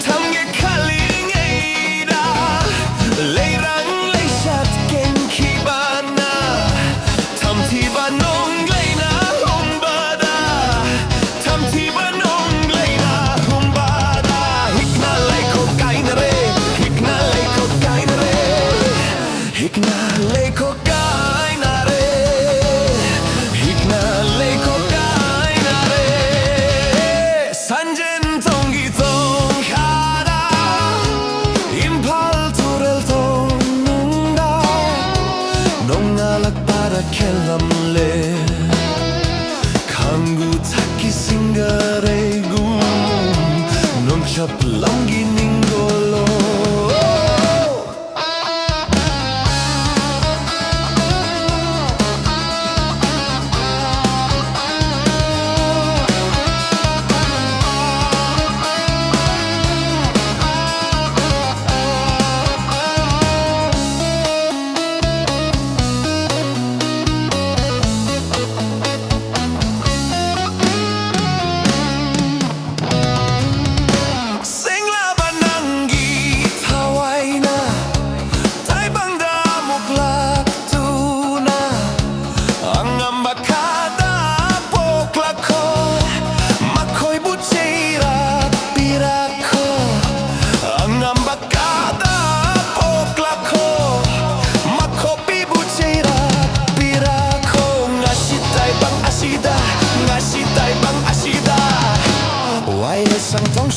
ทำแค่คาลิงเอดาเลรังเลชัดเก่งคีบานาทำที่บ้านนงเลยนะฮุมบาดาทำที่บ้านนงเลยนะฮุมบาดาฮิกนาเลโคไกนาเรฮิกนาเลโคไกนาเร산젠통기통하다 임팔투렐통눈다 농날락바라켈람레 강구타키싱가레군 농차플랑기닝골로 Sang phong